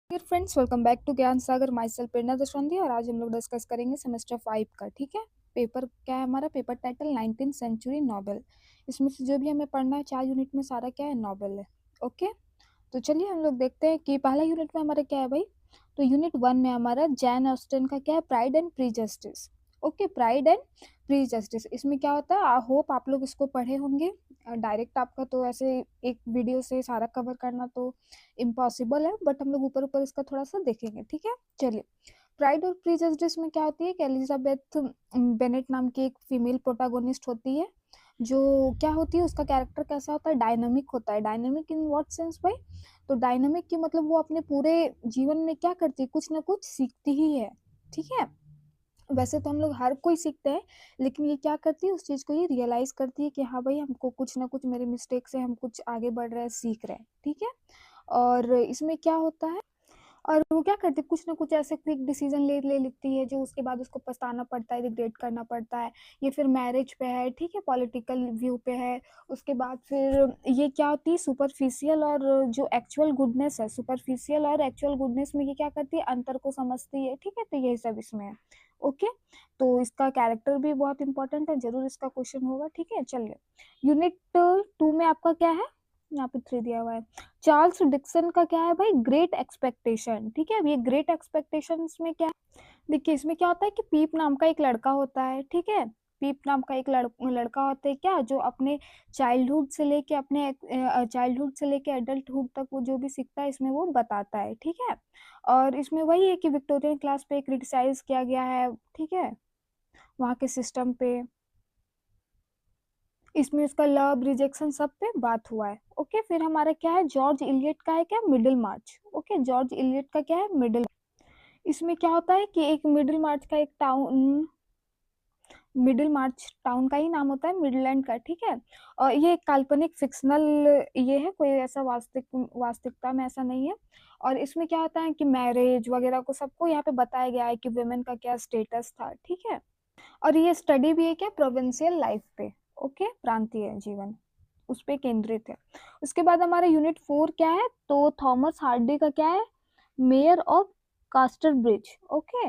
Dear friends, welcome back to Gyan Sagar. My self प्रेरणा दशरंधी और आज हम लोग डिस्कस करेंगे सेमेस्टर 5 का। ठीक है, पेपर क्या है हमारा? Paper title 19th century novel. इसमें से जो भी हमें पढ़ना है 4 यूनिट में सारा क्या है? नॉवेल है। ओके, तो चलिए हम लोग देखते हैं कि पहला यूनिट में हमारा क्या है भाई। तो यूनिट 1 में हमारा जैन ऑस्टन का क्या है? Pride and Prejudice. Okay, Pride and Prejudice. इसमें क्या होता है? आई होप आप लोग इसको पढ़े होंगे। डायरेक्ट आपका तो ऐसे एक वीडियो से सारा कवर करना तो इम्पॉसिबल है, बट हम लोग ऊपर ऊपर इसका थोड़ा सा देखेंगे। ठीक है, चलिए। प्राइड और प्रीजस्टिस में क्या होती है कि एलिजाबेथ बेनेट नाम की एक फीमेल प्रोटागोनिस्ट होती है, जो क्या होती है, उसका कैरेक्टर कैसा होता है? डायनामिक होता है। डायनामिक इन व्हाट सेंस भाई? तो डायनामिक की मतलब वो अपने पूरे जीवन में क्या करती है? कुछ ना कुछ सीखती ही है। ठीक है, वैसे तो हम लोग हर कोई सीखते हैं, लेकिन ये क्या करती है? उस चीज़ को ये रियलाइज़ करती है कि हाँ भाई, हमको कुछ ना कुछ मेरे मिस्टेक से हम कुछ आगे बढ़ रहे हैं, सीख रहे हैं। ठीक है, और इसमें क्या होता है, और वो क्या करती है? कुछ ना कुछ ऐसे क्विक डिसीजन ले ले लेती है, जो उसके बाद उसको पछताना पड़ता है, रिग्रेट करना पड़ता है। ये फिर मैरिज पे है, ठीक है, पॉलिटिकल व्यू पे है। उसके बाद फिर ये क्या होती है? सुपरफिशियल और जो एक्चुअल गुडनेस है, सुपरफिशियल और एक्चुअल गुडनेस में ये क्या करती है? अंतर को समझती है। ठीक है, तो यही सब इसमें है। ओके, तो इसका कैरेक्टर भी बहुत इंपॉर्टेंट है, जरूर इसका क्वेश्चन होगा। ठीक है, चलिए। यूनिट 2 में आपका क्या है? यहाँ पे 3 दिया हुआ है। चार्ल्स डिक्सन का क्या है भाई? Great expectation. ठीक है, अब ये ग्रेट एक्सपेक्टेशंस में क्या है? देखिए, इसमें क्या होता है कि पीप नाम का एक लड़का होता है। ठीक है, पीप नाम का एक लड़का होता है क्या, जो अपने चाइल्डहुड से लेके एडल्टहुड तक वो जो भी सीखता है, इसमें वो बताता है। ठीक है, और इसमें वही है कि विक्टोरियन क्लास पे क्रिटिसाइज किया गया है। ठीक है, वहाँ के सिस्टम पे, इसमें उसका लव रिजेक्शन सब पे बात हुआ है। ओके, फिर हमारा क्या है? जॉर्ज इलियट का है क्या? मिडिल मार्च। ओके, जॉर्ज इलियट का क्या है? मिडिल। इसमें क्या होता है कि एक मिडिल मार्च का एक टाउन, मिडिल मार्च टाउन का ही नाम होता है, मिडलैंड का। ठीक है, और ये एक काल्पनिक फिक्शनल ये है, कोई ऐसा वास्तविकता में ऐसा नहीं है। और इसमें क्या होता है कि मैरिज वगैरह को सबको यहाँ पे बताया गया है कि वुमेन का क्या स्टेटस था। ठीक है, और ये स्टडी भी है क्या? प्रोविंशियल लाइफ पे। ओके, प्रांतीय जीवन, उस पे केंद्रित है। उसके बाद हमारा यूनिट 4 क्या है? तो थॉमस हार्डी का क्या है? Mayor of Casterbridge. Okay,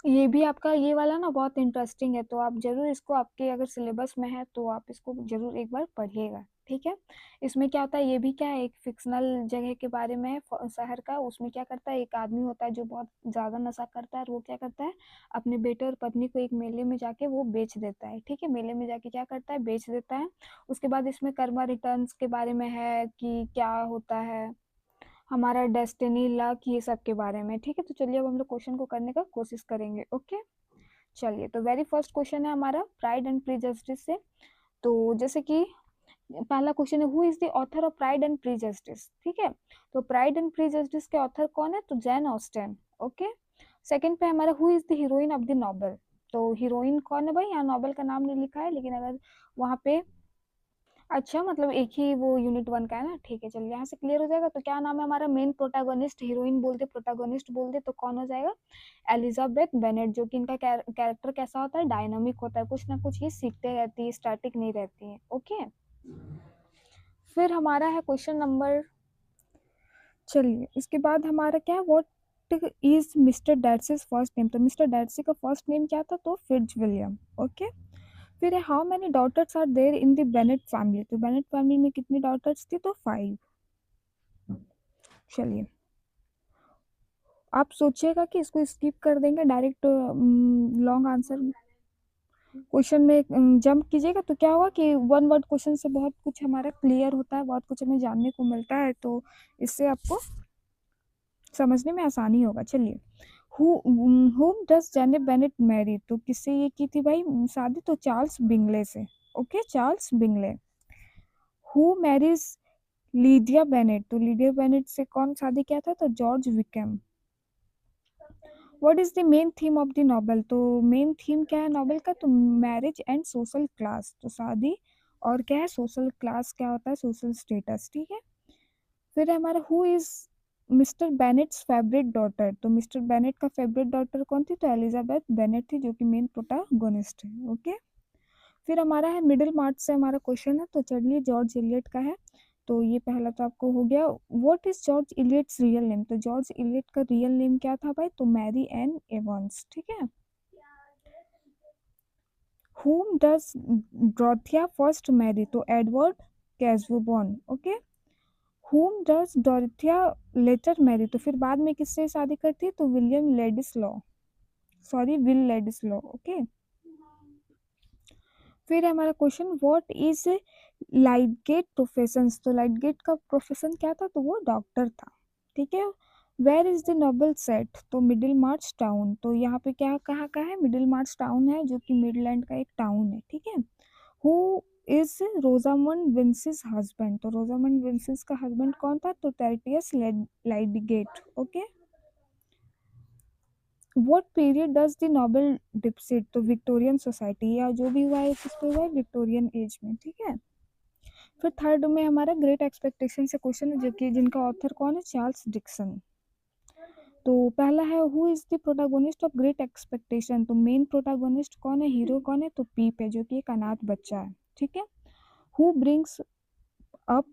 ये भी आपका ये वाला ना बहुत इंटरेस्टिंग है, तो आप जरूर इसको, आपके अगर सिलेबस में है तो आप इसको जरूर एक बार पढ़िएगा। ठीक है, इसमें क्या होता है? ये भी क्या है? एक फिक्शनल जगह के बारे में है, शहर का। उसमें क्या करता है? एक आदमी होता है जो बहुत ज्यादा नशा करता है, और वो क्या करता है? अपने बेटे और पत्नी को एक मेले में जाके वो बेच देता है। ठीक है, मेले में जाके क्या करता है? बेच देता है। उसके बाद इसमें कर्मा रिटर्न्स के बारे में है कि क्या होता है, हमारा डेस्टिनी, लक, ये सब के बारे में। ठीक है, तो चलिए अब हम लोग क्वेश्चन को करने का कोशिश करेंगे। ओके, चलिए। तो वेरी फर्स्ट क्वेश्चन है हमारा प्राइड एंड प्रीजस्टिस से। तो जैसे कि पहला क्वेश्चन है, who is the author of pride and प्रीजस्टिस। ठीक है, तो प्राइड एंड प्रीजस्टिस के ऑथर कौन है? तो जैन ऑस्टन। ओके, सेकंड पे हमारा, who is the heroine of the novel. तो हीरोइन कौन है भाई? यहाँ नॉवेल का नाम नहीं लिखा है, लेकिन अगर वहाँ पे, अच्छा, मतलब एक ही वो यूनिट 1 का है ना। ठीक है, चलिए, यहाँ से क्लियर हो जाएगा। तो क्या नाम है हमारा? मेन प्रोटैगनिस्ट, हीरोइन बोल दे, प्रोटैगनिस्ट बोल दे, तो कौन हो जाएगा? Elizabeth Bennet. जो कि इनका कैरेक्टर कैसा होता है? डायनामिक होता है, कुछ ना कुछ ये सीखते रहती है, स्टैटिक नहीं रहती है। ओके, फिर हमारा है क्वेश्चन नंबर, चलिए इसके बाद हमारा क्या है? What is Mister Darcy's first name. तो मिस्टर डैट्सी का फर्स्ट नेम क्या था? तो फिट्ज विलियम। ओके, फिर है, how many daughters are there in the Bennet family. तो बेनेट फैमिली में कितनी डॉटर्स थी? तो 5। चलिए, आप सोचिएगा कि इसको स्किप कर देंगे, डायरेक्ट लॉन्ग आंसर क्वेश्चन में जंप कीजिएगा, तो क्या होगा कि वन वर्ड क्वेश्चन से बहुत कुछ हमारा क्लियर होता है, बहुत कुछ हमें जानने को मिलता है, तो इससे आपको समझने में आसानी होगा। चलिए, whom does Janet Bennet marry. तो किससे ये की थी भाई शादी? तो चार्ल्स बिंगले से। Okay, Charles Bingley. Who marriage Lydia Bennet. तो लीडिया बेनेट से कौन शादी किया था? तो George Wickham. What is the main theme of the novel. तो मेन थीम क्या है नॉवेल का? तो मैरिज एंड सोशल क्लास। तो शादी और क्या है? सोशल क्लास क्या होता है? Social status. ठीक है, फिर है हमारा, who is Mister Bennet's favourite daughter. तो मिस्टर बेनेट का फेवरेट डॉटर कौन थी? तो एलिजाबेथ बेनेट थी, जो कि मेन प्रोटागोनिस्ट है। ओके, फिर हमारा है मिडिल मार्च से हमारा क्वेश्चन है। तो चलिए, जॉर्ज एलियट का है। तो ये पहला तो आपको हो गया। What is George Eliot's real name? तो जॉर्ज इलियट का रियल नेम क्या था भाई? तो मैरी एन एवंस, ठीक है। whom does Dorothea first marry? तो Edward Casaubon, okay. whom does Dorothea later marry? तो फिर बाद में किससे शादी करती है? तो William Ladislaw, sorry Will Ladislaw, okay. फिर हमारा question, what is Lydgate profession? तो लाइटगेट का प्रोफेशन क्या था? तो वो डॉक्टर था, ठीक है। Where is the novel set? तो मिडिल मार्च टाउन। तो यहाँ पे क्या कहाँ का है? मिडिल मार्च टाउन है, जो कि मिडलैंड का एक टाउन है, ठीक है। Who is Rosamond Vincy's husband? तो रोजामंड विंसेस का हस्बैंड कौन था? तो Tertius Lydgate, okay. What period does the novel depict? तो विक्टोरियन सोसाइटी, या जो भी हुआ है किस पे हुआ है? विक्टोरियन एज में, ठीक है। फिर थर्ड में हमारा ग्रेट एक्सपेक्टेशन से क्वेश्चन है, जो कि जिनका ऑथर कौन है? Charles Dickens. तो पहला है, who is the protagonist of Great Expectation? तो मेन प्रोटागोनिस्ट कौन है? हीरो कौन है? तो पीप है, जो कि एक अनाथ बच्चा है, ठीक है। Who brings up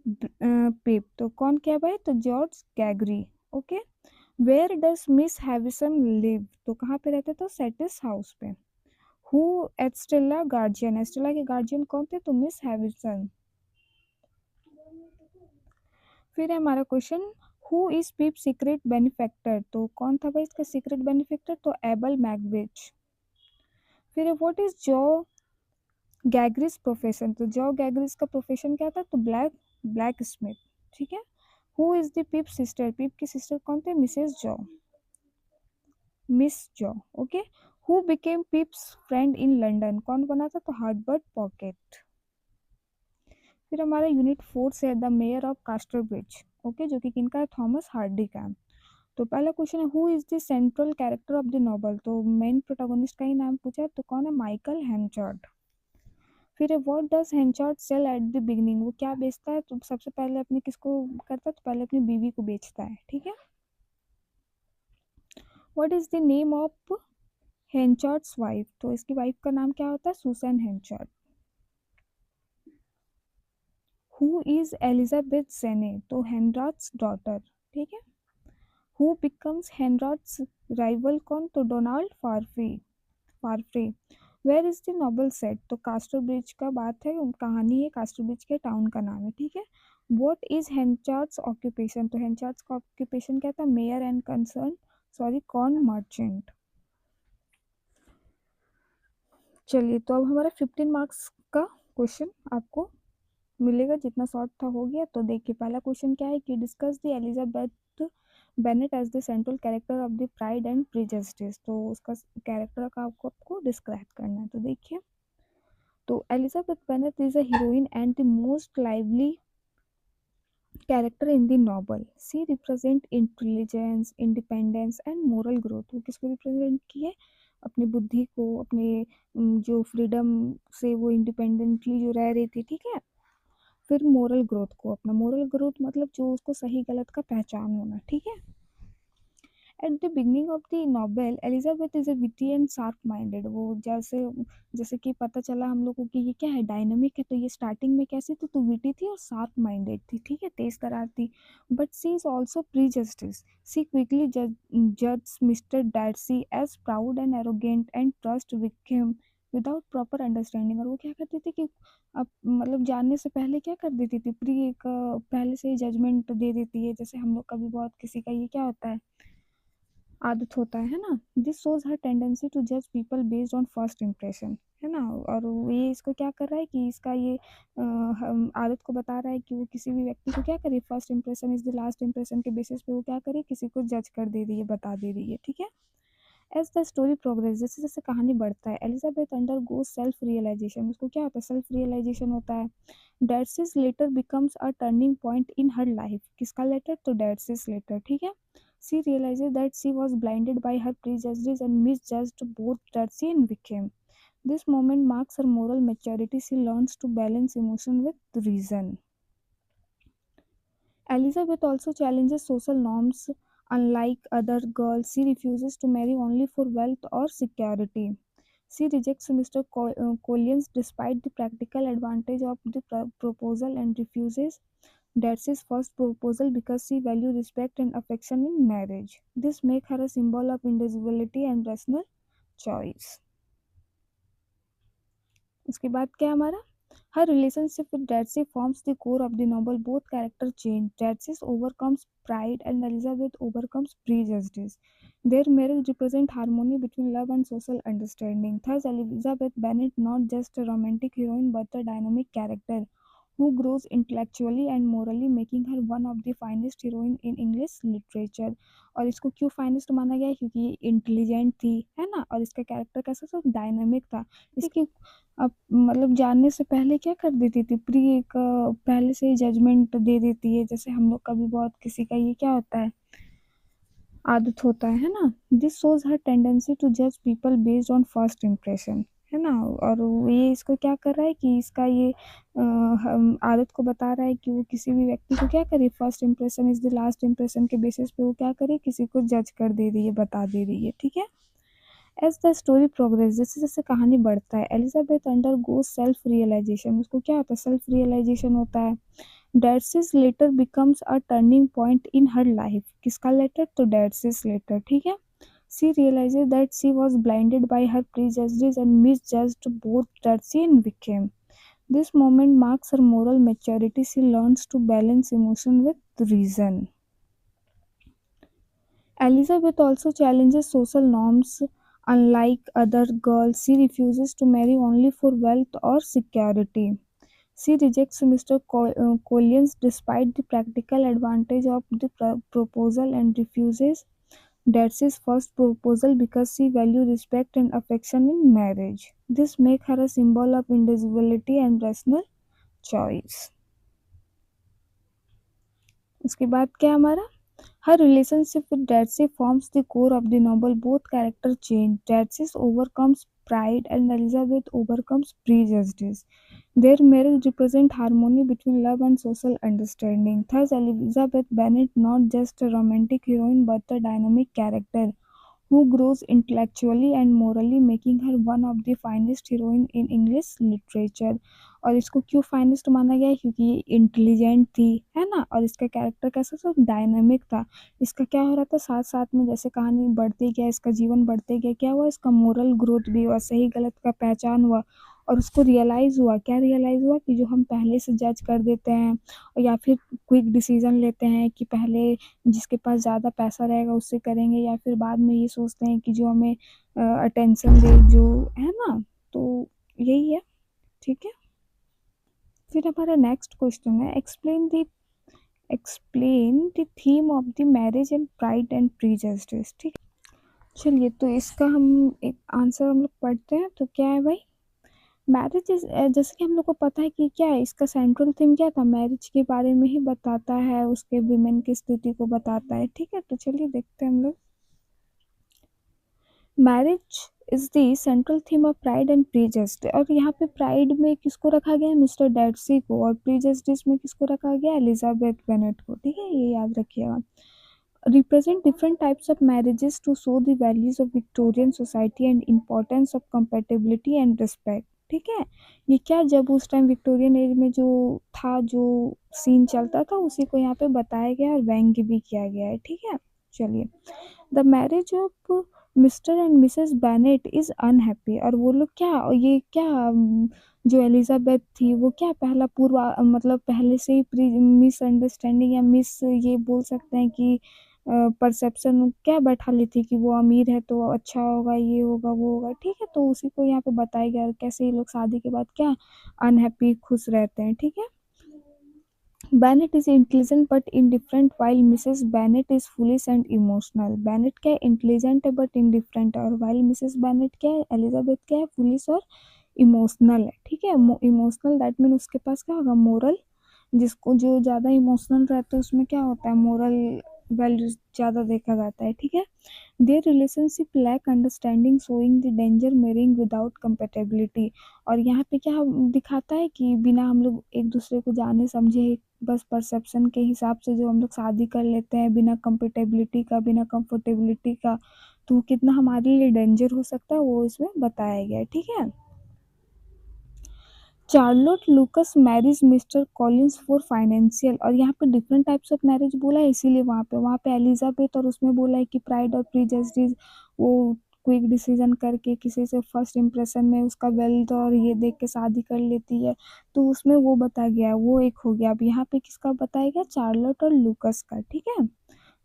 Pip? तो कौन क्या भाई? तो George Gargery, okay. Where does Miss Havisham live? तो कहाँ पे रहते? तो सेटिस हाउस पे। Who Estella guardian? एस्टेला के गार्जियन कौन थे? तो मिस हैविसन। फिर है हमारा question, who is Pip secret benefactor? तो कौन था भाई इसका सीक्रेट बेनिफैक्टर? तो एबल मैगविच। फिर है, what is Joe Gargery's profession? तो जॉ गैगरिस का प्रोफेशन क्या था? तो ब्लैक स्मिथ, ठीक है। Who is the Pip sister? Pip की सिस्टर कौन थे? Miss Joe, okay. Who became Pip's friend in London? कौन बना था? तो हार्टबर्ट पॉकेट। फिर हमारा यूनिट 4 से द मेयर ऑफ कास्टरब्रिज, ओके, जो कि किनका है? थॉमस हार्डी का। तो पहला क्वेश्चन है, who is the central character of the novel? तो मेन प्रोटोगोनिस्ट का ही नाम पूछा है, तो कौन है? Michael Henchard. फिर है, what does Henchard sell at the beginning? वो क्या बेचता है? तो सबसे पहले अपने किसको करता है? तो पहले अपनी बीवी को बेचता है, ठीक है। What is the name of Henchard's wife? तो इसकी वाइफ का नाम क्या होता है? Susan Henchard. Who is Elizabeth Jane? तो हेनराड्स डॉटर, ठीक है। Who becomes Henchard's rival? कौन? तो Donald Farfrae. Where is the novel set? तो कास्टर ब्रिज का बात है, कहानी है कास्टर ब्रिज के टाउन का नाम है, ठीक है। What is Henchard's occupation? तो हेंचार्ड्स का ऑक्यूपेशन क्या था? Mayor and concern, sorry, corn merchant. चलिए, तो अब हमारा 15 मार्क्स का क्वेश्चन आपको मिलेगा, जितना शॉर्ट था हो गया। तो देखिए, पहला क्वेश्चन क्या है कि discuss the Elizabeth Bennet as the central character of the Pride and Prejudice. तो उसका कैरेक्टर का आपको डिस्क्राइब करना है। तो देखिए, तो Elizabeth Bennet is a heroine and the most lively character in the novel. She represent intelligence, independence and moral growth. वो किसको रिप्रेजेंट की है? अपनी बुद्धि को, अपने जो फ्रीडम से वो इंडिपेंडेंटली जो रह रही थी, ठीक है। फिर मोरल ग्रोथ को, अपना मोरल ग्रोथ मतलब जो उसको सही गलत का पहचान होना, ठीक है। At the beginning of the novel Elizabeth is a witty and sharp minded. वो जैसे जैसे कि पता चला हम लोगों को कि ये क्या है, डायनामिक है। तो ये स्टार्टिंग में कैसी थी? तो विटी थी और शार्प माइंडेड थी, ठीक है, तेज तरार थी। But she is also prejudice. She quickly जज Mister Darcy as proud and arrogant and trust with him without proper understanding. और वो क्या करती थी कि अब मतलब जानने से पहले क्या कर देती थी? प्री एक पहले से ही जजमेंट दे देती है। जैसे हम लोग का भी बहुत किसी का ये क्या होता है, आदत होता है ना। This shows her tendency to जज people based on first impression, है ना। और ये इसको क्या कर रहा है कि इसका ये आदत को बता रहा है कि वो किसी भी व्यक्ति को क्या करे? First impression is the last impression के बेसिस पे वो क्या करे? किसी को जज कर दे रही है, बता दे रही है, ठीक है। एज द स्टोरी प्रोग्रेस, जैसे जैसे कहानी बढ़ता है, Elizabeth under go self realization. उसको क्या होता है? सेल्फ रियलाइजेशन होता है। Darcy's letter becomes a turning point in her life. किसका लेटर? तो डैर्सीज लेटर, ठीक है। She realizes that she was blinded by her prejudices and misjudged both Darcy and Wickham. This moment marks her moral maturity. She learns to balance emotion with reason. Elizabeth also challenges social norms. Unlike other girls, she refuses to marry only for wealth or security. She rejects Mr. Collins despite the practical advantage of the proposal and refuses Darcy's first proposal because she valued respect and affection in marriage. This make her a symbol of individuality and rational choice. उसके बाद क्या हमारा her relationship with Darcy forms the core of the novel. Both characters change. Darcy overcomes pride and Elizabeth overcomes prejudice. Their marriage represents harmony between love and social understanding. Thus, Elizabeth Bennet not just a romantic heroine but a dynamic character who grows intellectually and morally, making her one of the finest heroine in English literature. और इसको क्यों finest माना गया है? क्योंकि ये intelligent थी, है ना, और इसका कैरेक्टर कैसा था? डायनामिक था। इसकी अब मतलब जानने से पहले क्या कर देती थी, एक पहले से ही जजमेंट दे देती है, जैसे हम लोग का भी बहुत किसी का ये क्या होता है, आदत होता है ना। This shows her tendency to जज people based on first impression, है ना। और ये इसको क्या कर रहा है कि इसका ये आदत को बता रहा है कि वो किसी भी व्यक्ति को क्या करे, first impression is the last impression के बेसिस पे वो क्या करे, किसी को जज कर दे रही है, बता दे रही है, ठीक है। एज द स्टोरी प्रोग्रेस, जैसे जैसे कहानी बढ़ता है, Elizabeth under go self realization, उसको क्या होता है, सेल्फ रियलाइजेशन होता है। Darcy's letter becomes a turning point in her life, किसका लेटर, तो डैर्सीज लेटर, ठीक है। She realizes that she was blinded by her prejudice and misjudged both Darcy and Wickham. This moment marks her moral maturity, she learns to balance emotion with reason. Elizabeth also challenges social norms. Unlike other girls, she refuses to marry only for wealth or security. She rejects Mr. Collins despite the practical advantage of the proposal and refuses Darcy's first proposal because she values respect and affection in marriage. This makes her a symbol of individuality and rational choice. उसके बाद क्या हमारा her relationship with Darcy forms the core of the novel. Both characters change. Darcy overcomes pride and Elizabeth overcomes prejudice. Their marriage represents harmony between love and social understanding. Thus, Elizabeth Bennet not just a romantic heroine but a dynamic character who grows intellectually and morally, making her one of the finest heroine in English literature. और इसको क्यों finest माना गया है? क्योंकि ये intelligent थी, है ना, और इसका कैरेक्टर कैसा था? डायनामिक था। इसका क्या हो रहा था, साथ साथ में जैसे कहानी बढ़ते गया, इसका जीवन बढ़ते गया, क्या हुआ, इसका मोरल ग्रोथ भी हुआ, सही गलत का पहचान हुआ, और उसको रियलाइज़ हुआ, क्या रियलाइज़ हुआ कि जो हम पहले से जज कर देते हैं या फिर क्विक डिसीजन लेते हैं कि पहले जिसके पास ज़्यादा पैसा रहेगा उससे करेंगे, या फिर बाद में ये सोचते हैं कि जो हमें अटेंशन दे, जो है ना, तो यही है, ठीक है। फिर हमारा नेक्स्ट क्वेश्चन है, explain the theme of the marriage and Pride and प्रीजस्टिस, ठीक है। चलिए, तो इसका हम एक आंसर हम लोग पढ़ते हैं। तो क्या है भाई, मैरिज इज, जैसे कि हम लोग को पता है कि क्या है, इसका सेंट्रल थीम क्या था, मैरिज के बारे में ही बताता है, उसके विमेन की स्थिति को बताता है, ठीक है। तो चलिए देखते हैं हम लोग। Marriage is the central theme of pride and Prejudice, और यहाँ पे प्राइड में किसको रखा गया है, मिस्टर डैर्सी को, और प्रीजस्टिस में किसको रखा गया, एलिजाबेथ बेनेट को, ठीक है, ये याद रखिएगा। Represent different types of marriages to show the values of Victorian society and importance of compatibility and respect, ठीक है। ये क्या, जब उस टाइम विक्टोरियन एज में जो था, जो सीन चलता था, उसी को यहाँ पे बताया गया और व्यंग्य भी किया गया है, ठीक है। चलिए, the marriage of mister and Mrs Bennett is unhappy, और वो लोग क्या, ये क्या, जो एलिजाबेथ थी वो क्या, पहला मतलब पहले से ही मिसअंडरस्टैंडिंग या मिस, ये बोल सकते हैं कि परसेप्शन क्या बैठा ली थी कि वो अमीर है तो अच्छा होगा, ये होगा, वो होगा, ठीक है। तो उसी को यहाँ पे बताया गया कैसे ये लोग शादी के बाद क्या अनहैप्पी, खुश रहते हैं, ठीक है। Bennet is intelligent but indifferent while Mrs. Bennet is foolish and emotional. Bennet क्या है, इंटेलिजेंट है बट इंडिफरेंट है, और while Mrs. Bennet क्या है, एलिजाबेथ क्या है, फुलिश और इमोशनल है, ठीक है। इमोशनल दैट मीन उसके पास क्या होगा, मोरल, जिसको जो ज़्यादा इमोशनल रहता है उसमें क्या होता है, मोरल वैल्यूज ज़्यादा देखा जाता है, ठीक है। Their relationship lack understanding showing the danger marrying without compatibility, और यहाँ पे क्या दिखाता है कि बिना हम लोग एक दूसरे को जाने समझे, बस परसेप्शन के हिसाब से जो हम लोग शादी कर लेते हैं बिना कंपेटेबिलिटी का, बिना कंफर्टेबिलिटी का, तो वो कितना हमारे लिए डेंजर हो सकता है, वो इसमें बताया गया है, ठीक है। Charlotte लूकस marriage mister Collins for financial, और यहाँ पे डिफरेंट टाइप्स ऑफ मैरिज बोला है, इसीलिए वहाँ पे एलिजाबेथ, और उसमें बोला है कि प्राइड और प्रीजस्टिस, वो क्विक डिसीजन करके किसी से फर्स्ट इम्प्रेशन में उसका वेल्थ और ये देख के शादी कर लेती है, तो उसमें वो बताया गया, वो एक हो गया। अब यहाँ पे किसका बताया गया, चार्लोट और लूकस का, ठीक है।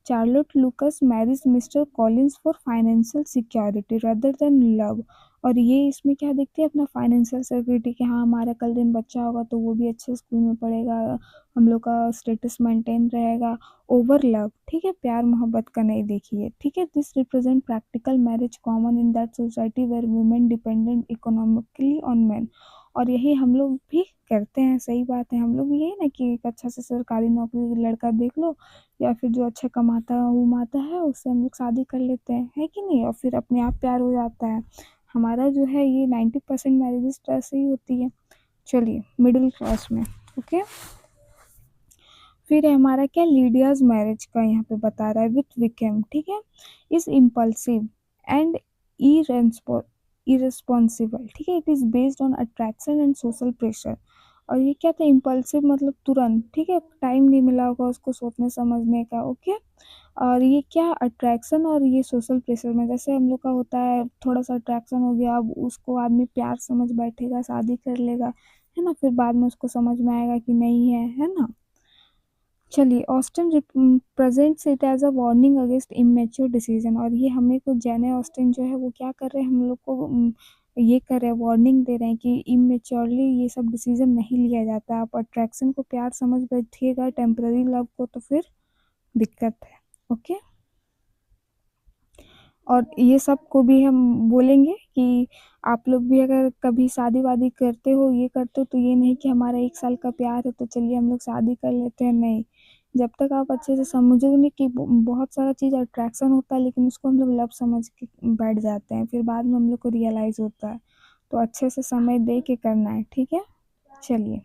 Charlotte लूकस marriage mister Collins for financial security rather than love, और ये इसमें क्या देखते हैं, अपना फाइनेंशियल सिक्योरिटी कि हाँ हमारा कल दिन बच्चा होगा तो वो भी अच्छे स्कूल में पढ़ेगा, हम लोग का स्टेटस मेंटेन रहेगा, ओवर लव, ठीक है, प्यार मोहब्बत का नहीं देखिए, ठीक है। This represent practical marriage common in that society where women dependent economically on man, और यही हम लोग भी करते हैं, सही बात है, हम लोग भी यही ना कि एक अच्छा से सरकारी नौकरी लड़का देख लो, या फिर जो अच्छा कमाता उमाता है उससे हम लोग शादी कर लेते हैं, है कि नहीं, और फिर अपने आप प्यार हो जाता है। हमारा जो है ये 90% मैरिजेस तो ऐसे ही होती है। चलिए मिडिल क्लास में, ओके। फिर हमारा क्या, लीडियाज मैरिज का यहाँ पे बता रहा है विथ विकेम, ठीक है, इज इम्पल्सिव एंड इरेस्पॉन्सिबल, ठीक है, it is based on attraction and social pressure, और ये क्या था, इम्पल्सिव मतलब तुरंत, ठीक है, टाइम नहीं मिला होगा उसको सोचने समझने का, ओके। और ये क्या, अट्रैक्शन और ये सोशल प्रेशर में, जैसे हम लोग का होता है थोड़ा सा अट्रैक्शन हो गया, अब उसको आदमी प्यार समझ बैठेगा, शादी कर लेगा, है ना, फिर बाद में उसको समझ में आएगा कि नहीं है ना। चलिए, Austen presents it as a warning against immature decision, और ये हमें को जेने ऑस्टिन जो है वो क्या कर रहे हैं, हम लोग को ये कर रहे हैं, वार्निंग दे रहे हैं कि इमेच्योरली ये सब डिसीजन नहीं लिया जाता, आप अट्रैक्शन को प्यार समझ बैठिएगा, टेम्पररी लव को तो फिर दिक्कत है, ओके। और ये सब को भी हम बोलेंगे कि आप लोग भी अगर कभी शादी वादी करते हो, ये करते हो, तो ये नहीं कि हमारा 1 साल का प्यार है तो चलिए हम लोग शादी कर लेते हैं, नहीं। जब तक आप अच्छे से समझोगे कि बहुत सारा चीज़ अट्रैक्शन होता है, लेकिन उसको हम लोग लव समझ के बैठ जाते हैं, फिर बाद में हम लोग को रियलाइज़ होता है, तो अच्छे से समय दे के करना है, ठीक है। चलिए,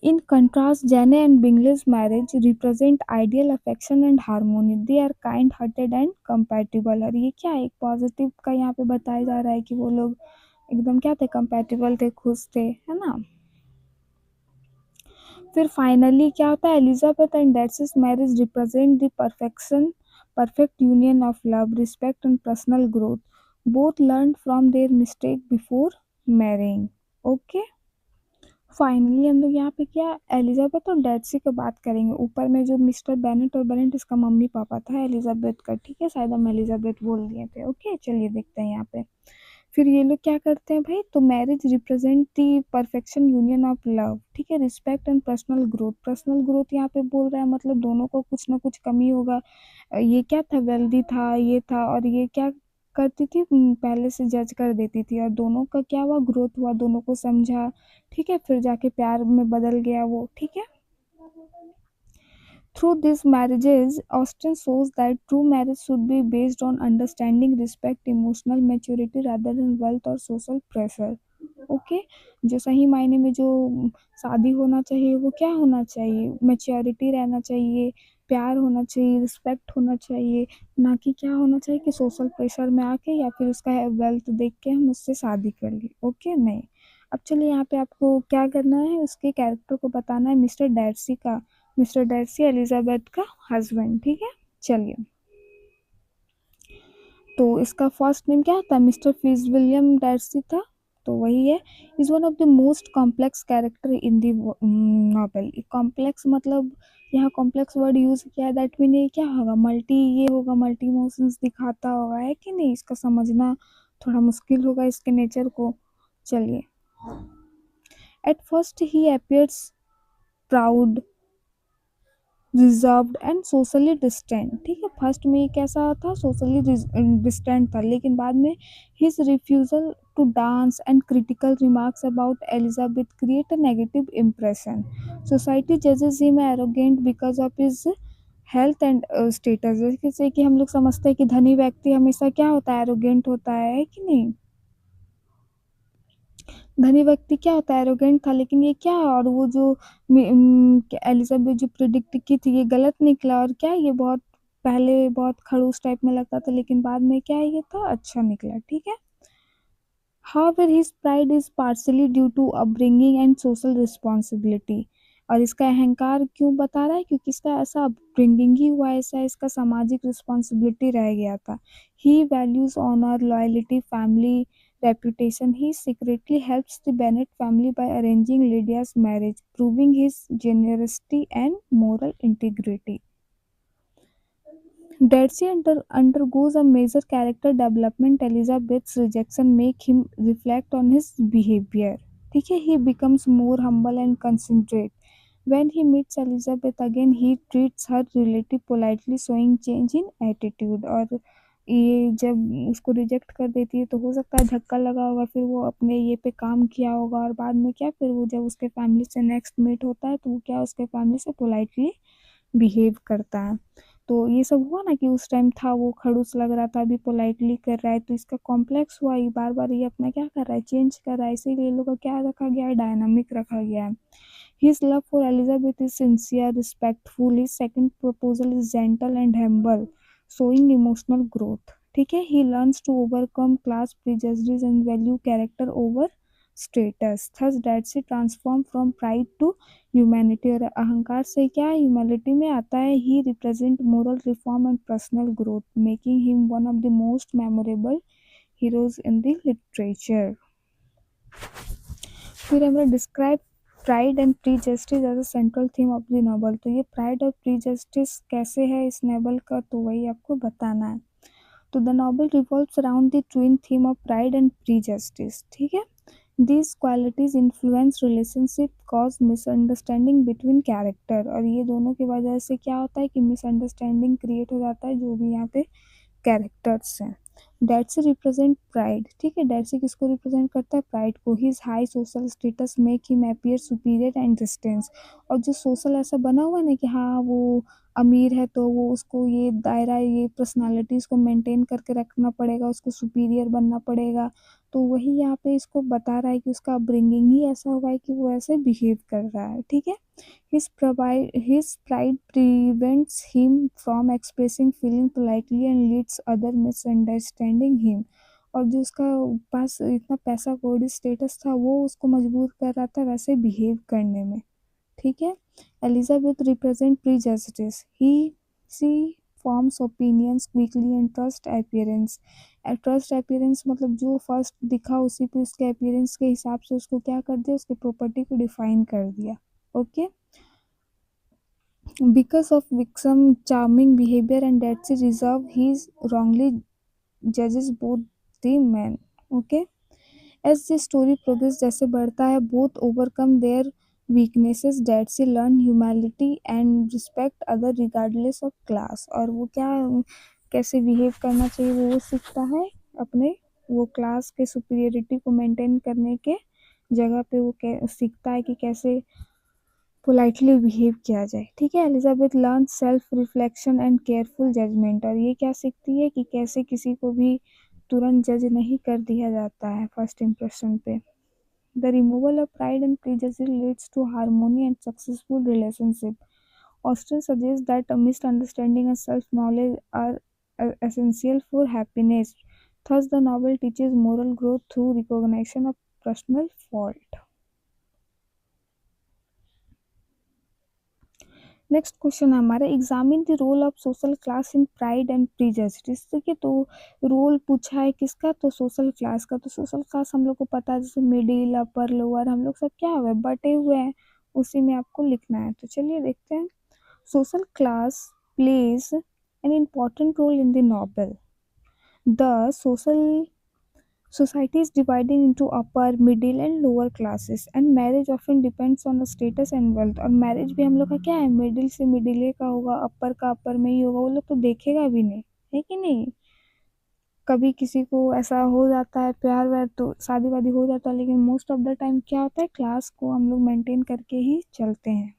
in contrast, Jane and Bingley's marriage represent ideal affection and harmony. They are kind-hearted and compatible. और ये क्या है, एक पॉजिटिव का यहाँ पे बताया जा रहा है कि वो लोग एकदम क्या थे, कंपैटिबल थे, खुश थे, है ना। फिर फाइनली क्या होता है, Elizabeth and Darcy's marriage represent the perfect union of love, respect and personal growth, both learn from their mistake before marrying, okay. Finally हम लोग यहाँ पे क्या, एलिजाबेथ और डार्सी की बात करेंगे। ऊपर में जो मिस्टर बेनेट और बेनेट इसका मम्मी पापा था एलिजाबेथ का, ठीक है, शायद हम एलिजाबेथ बोल दिए थे, ओके। चलिए देखते हैं यहाँ पे, फिर ये लोग क्या करते हैं भाई, तो marriage represent the perfection union of love, ठीक है, respect and personal growth, personal growth यहाँ पे बोल रहा है मतलब दोनों को कुछ ना कुछ कमी होगा, ये क्या था, वेल्दी था, ये था, और ये क्या करती थी, पहले से जज कर देती थी, और दोनों का क्या हुआ, ग्रोथ हुआ, दोनों को समझा, ठीक है, फिर जाके प्यार में बदल गया वो, ठीक है। Through this marriages Austin shows that true marriage should be based on understanding, respect, emotional maturity rather than wealth or social pressure, okay. जो सही मायने में जो शादी होना चाहिए वो क्या होना चाहिए, मैच्योरिटी रहना चाहिए, प्यार होना चाहिए, रिस्पेक्ट होना चाहिए, ना कि क्या होना चाहिए कि सोशल प्रेशर में आके या फिर उसका वेल्थ देख के हम उससे शादी कर ली, ओके, नहीं। अब चलिए यहाँ पे आपको क्या करना है, उसके कैरेक्टर को बताना है, मिस्टर डार्सी का, मिस्टर डार्सी एलिजाबेथ का हस्बैंड, ठीक है। चलिए, तो इसका फर्स्ट नेम क्या था, मिस्टर फिट्जविलियम डार्सी था, तो वही है। Is one of the most complex character in the novel. Complex मतलब यहाँ कॉम्प्लेक्स वर्ड यूज किया है, दैट मीन ये क्या होगा, मल्टी, ये होगा, मल्टी इमोशंस दिखाता होगा, है कि नहीं, इसका समझना थोड़ा मुश्किल होगा इसके नेचर को। चलिए, at first he appears proud, reserved and socially distant, ठीक है, फर्स्ट में ये कैसा था, सोशली डिस्टेंट था, लेकिन बाद में his refusal to dance and critical remarks about Elizabeth create a negative impression, society जजेस him arrogant because of his wealth and status, जैसे कि हम लोग समझते हैं कि धनी व्यक्ति हमेशा क्या होता है, एरोगेंट होता है कि नहीं, धनी व्यक्ति क्या होता है, एरोगेंट था, लेकिन ये क्या है, और वो जो एलिजाबेथ जो प्रिडिक्ट की थी ये गलत निकला, और क्या ये बहुत पहले बहुत खड़ूस टाइप में लगता था, लेकिन बाद में क्या ये था, अच्छा निकला, ठीक है। However, his pride is partially due to upbringing and social responsibility. और इसका अहंकार क्यों बता रहा है? क्योंकि इसका ऐसा अपब्रिंगिंग ही हुआ, ऐसा इसका सामाजिक रिस्पॉन्सिबिलिटी रह गया था. He values honor, loyalty, family reputation. He secretly helps the Bennett family by arranging Lydia's marriage, proving his generosity and moral integrity. Darcy undergoes a major character development. Elizabeth's rejection make him reflect on his behavior. ठीक है, he becomes more humble and considerate. When he meets Elizabeth again, he treats her relative politely, showing change in attitude. और ये जब उसको reject कर देती है तो हो सकता है धक्का लगा होगा, फिर वो अपने ये पे काम किया होगा, और बाद में क्या, फिर वो जब उसके फैमिली से नेक्स्ट मीट होता है तो वो क्या उसके फैमिली से पोलाइटली बिहेव करता है. तो ये सब हुआ ना कि उस टाइम था वो खड़ूस लग रहा था, अभी पोलाइटली कर रहा है, तो इसका कॉम्प्लेक्स हुआ, ये बार बार ये अपना क्या कर रहा है, चेंज कर रहा है, इसीलिए लोग का क्या रखा गया है, डायनामिक रखा गया है. His love for Elizabeth is sincere, respectful. His second proposal is gentle and humble, showing emotional growth. ठीक है, he learns to overcome class prejudices and value character over status. Thus Darcy transformed from pride to humanity. और अहंकार से क्या humanity में आता है. He represent moral reform and personal growth, making him one of the most memorable heroes in the literature. फिर हमने describe pride and prejudice as a central theme of the novel. तो ये प्राइड और प्रीजस्टिस कैसे है इस नॉवल का, तो वही आपको बताना है. तो the novel revolves around the twin theme of pride and प्रीजस्टिस. ठीक है, these qualities influence relationship, cause misunderstanding between character. और ये दोनों की वजह से क्या होता है कि मिसअंडरस्टैंडिंग क्रिएट हो जाता है जो भी यहाँ पे कैरेक्टर्स हैं. डैट्सी रिप्रेजेंट प्राइड. ठीक है, डैट्सी किसको रिप्रेजेंट करता है, प्राइड को. His high social status make him appear superior and distance. और जो सोशल ऐसा बना हुआ है ना कि हाँ वो अमीर है तो वो उसको ये दायरा, ये पर्सनालिटीज़ को मेंटेन करके रखना पड़ेगा, उसको सुपीरियर बनना पड़ेगा. तो वही यहाँ पे इसको बता रहा है कि उसका अपब्रिंगिंग ही ऐसा हुआ है कि वो ऐसे बिहेव कर रहा है. ठीक है, his pride prevents him from expressing feeling politely and leads other misunderstanding him. और जो उसका पास इतना पैसा कौड़ी स्टेटस था वो उसको मजबूर कर रहा था वैसे बिहेव करने में. ठीक है, Elizabeth represent prejudice. She forms opinions quickly and trust appearance. Trust appearance मतलब जो फर्स्ट दिखा उसी पे उसके अपीयरेंस के हिसाब से उसको क्या कर दिया, उसकी प्रॉपर्टी को डिफाइन कर दिया. Okay, because of Vikram's charming behavior and Darcy reserve, he wrongly judges both the men. Okay, as the story progresses, जैसे बढ़ता है, both overcome their weaknesses. Darcy learn humility and respect other regardless of class. और वो क्या कैसे behave करना चाहिए वो सीखता है अपने वो क्लास के सुपीरियरिटी को मेंटेन करने के जगह पे. वो सीखता है कि कैसे पोलाइटली बिहेव किया जाए. ठीक है, Elizabeth learn self reflection and careful judgment. और ये क्या सीखती है कि कैसे किसी को भी तुरंत जज नहीं कर दिया जाता है फर्स्ट इम्प्रेशन पे. The removal of pride and prejudice leads to harmony and successful relationship. Austen suggest that misunderstanding and self knowledge are essential for happiness. Thus, the novel teaches moral growth through recognition of personal fault. Next question है हमारा, examine the role of social class in Pride and Prejudice. देखिए, तो role पूछा है किसका, तो social class का. तो सोशल क्लास हम लोग को पता है, जैसे मिडिल, अपर, लोअर, हम लोग सब क्या हुए, बटे हुए हैं, उसी में आपको लिखना है. तो चलिए देखते हैं. Social class plays an important role in the novel. The social Society is divided into upper, middle and lower classes, and marriage often depends on the status and wealth. और मैरिज भी हम लोग का क्या है, मिडिल से middle का होगा, अपर का अपर में ही होगा. वो लोग तो देखेगा भी नहीं, है कि नहीं. कभी किसी को ऐसा हो जाता है प्यार व्यार तो शादी वादी हो जाता है, लेकिन मोस्ट ऑफ द टाइम क्या होता है, क्लास को हम लोग मेंटेन करके ही चलते हैं.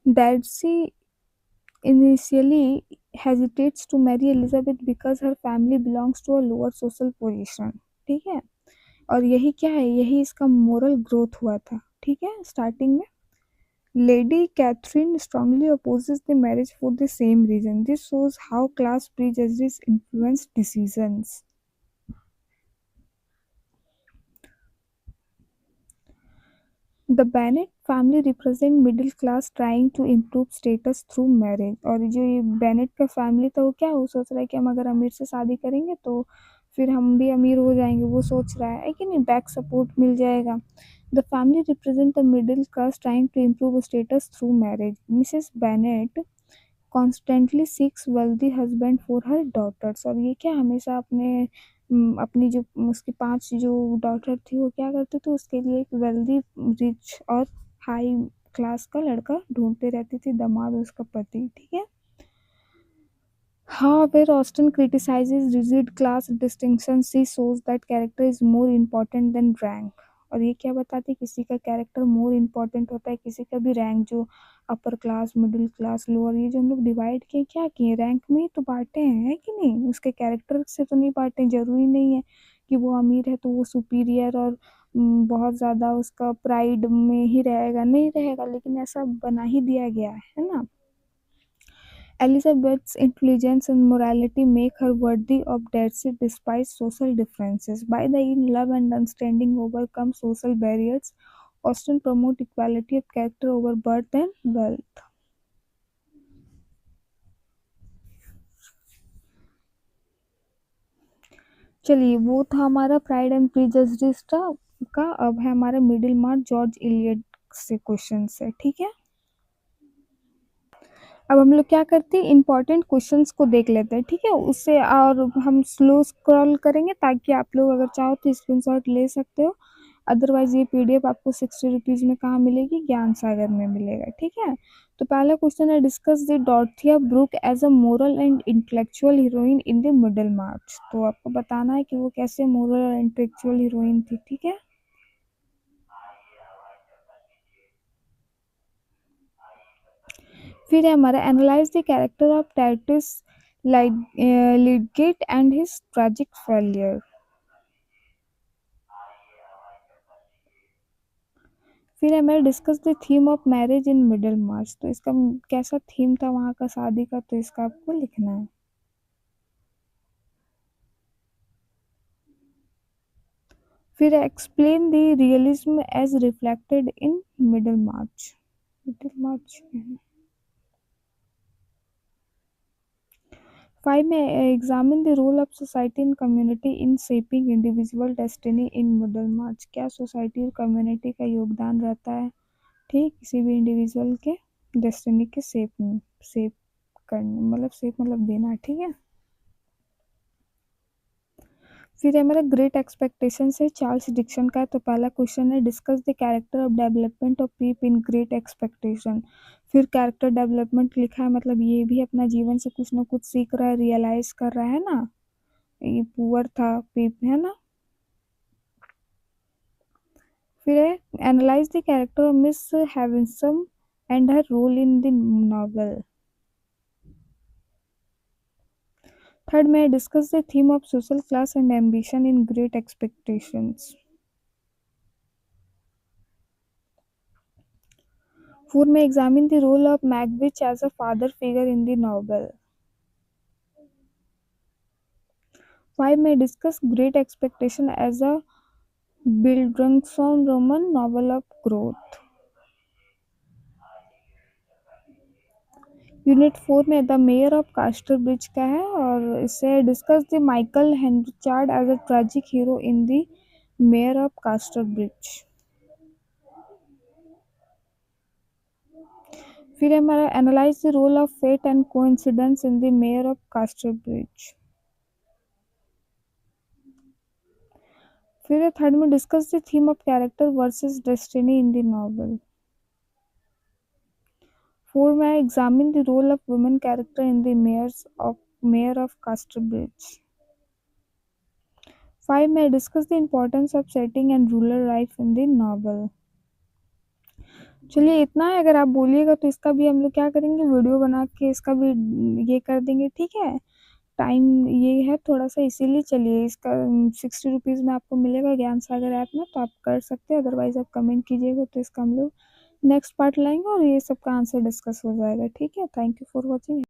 Darcy initially hesitates to marry Elizabeth because her family belongs to a lower social position. ठीक है, और यही क्या है, यही इसका मोरल ग्रोथ हुआ था. ठीक है, स्टार्टिंग में Lady Catherine strongly opposes the marriage for the same reason. This shows how class prejudice influence decisions. The Bennet family represent middle class trying to improve status through marriage. और जो ये Bennett का family था वो क्या, वो सोच रहा है कि हम अगर अमीर से शादी करेंगे तो फिर हम भी अमीर हो जाएंगे, वो सोच रहा है कि नहीं, बैक सपोर्ट मिल जाएगा। The family represent the middle class trying to improve status through marriage. Mrs Bennet constantly seeks wealthy husband for her daughters. और ये क्या हमेशा अपनी जो उसकी 5 जो डॉटर थी वो क्या करती थी, उसके लिए एक वेल्दी, रिच और हाई क्लास का लड़का ढूंढते रहती थी, दामाद उसका पति, ठीक है। However, Austen criticizes rigid class distinctions. She shows that character is more important than rank. और ये क्या बताती है, किसी का कैरेक्टर मोर इम्पोर्टेंट होता है, किसी का भी रैंक, जो upper class, middle class, lower, ये जो हम लोग डिवाइड किए क्या किए, रैंक में ही तो बांटे हैं, है कि नहीं, उसके कैरेक्टर से तो नहीं बांटे। जरूरी नहीं है कि वो अमीर है तो वो सुपीरियर और बहुत ज़्यादा उसका प्राइड में ही रहेगा, नहीं रहेगा, लेकिन ऐसा बना ही दिया गया है ना। Elizabeth's intelligence and morality make her worthy of Darcy despite social differences. By the end, love and understanding overcome social barriers. Austen promote equality of character over birth and wealth. चलिए, वो था हमारा प्राइड एंड प्रेजुडिस का। अब है हमारा middle मार्च George Eliot से question है, ठीक है। अब हम लोग क्या करते हैं, इंपॉर्टेंट क्वेश्चंस को देख लेते हैं, ठीक है, उससे। और हम स्लो स्क्रॉल करेंगे ताकि आप लोग अगर चाहो तो स्क्रीनशॉट ले सकते हो। अदरवाइज ये पीडीएफ आपको 60 रुपीज़ में कहाँ मिलेगी, ज्ञान सागर में मिलेगा, ठीक है। तो पहला क्वेश्चन है, discuss the Dorothea Brooke as a moral and intellectual heroine in the Middlemarch. तो आपको बताना है कि वो कैसे मोरल और इंटेलेक्चुअल हीरोइन थी, ठीक है। फिर है हमारा, analyse the character of Titus Lydgate and his tragic failure. फिर है हमारा, discuss the theme of marriage in Middlemarch. तो इसका कैसा थीम था वहाँ का शादी का, तो इसका आपको लिखना है। फिर explain the realism as reflected in Middlemarch. Middlemarch 5 में, examine the role of society and community in shaping individual destiny in Middlemarch. क्या सोसाइटी और कम्युनिटी का योगदान रहता है, ठीक, किसी भी इंडिविजुअल के डेस्टिनी के शेप करने, मतलब शेप मतलब देना, ठीक है। फिर है मेरा ग्रेट एक्सपेक्टेशन है, चार्ल्स डिक्सन का। तो पहला क्वेश्चन है, discuss the character of development of Pip in Great Expectation. फिर कैरेक्टर डेवलपमेंट लिखा है, मतलब ये भी अपना जीवन से कुछ ना कुछ सीख रहा है, रियलाइज कर रहा है ना। ये पुअर था पीप, है ना। फिर है, analyse the character of Miss Havisham and her role in the novel. Third में, discuss the theme of social class and ambition in Great Expectations. Four में, examine the role of Magwitch as a father figure in the novel. Five में, discuss Great Expectation as a Bildungsroman novel of growth. Unit 4 में the Mayor of Casterbridge का है, और इससे discuss the Michael हेनरिचार्ड as a tragic hero in the Mayor of Casterbridge. फिर हमारा, analyse the role of fate and coincidence in the Mayor of Casterbridge. फिर third में, discuss the theme of character versus destiny in the novel. Four में, examine the role of women character in the Mayor of Casterbridge. Five में, discuss the importance of setting and rural life in the novel. चलिए इतना है, अगर आप बोलिएगा तो इसका भी हम लोग क्या करेंगे, वीडियो बना के इसका भी ये कर देंगे, ठीक है। टाइम ये है थोड़ा सा, इसीलिए चलिए इसका 60 रुपीज़ में आपको मिलेगा ज्ञान सागर ऐप में, तो आप कर सकते हैं। अदरवाइज आप कमेंट कीजिएगा तो इसका हम लोग नेक्स्ट पार्ट लाएंगे और ये सबका आंसर डिस्कस हो जाएगा, ठीक है। Thank you for watching.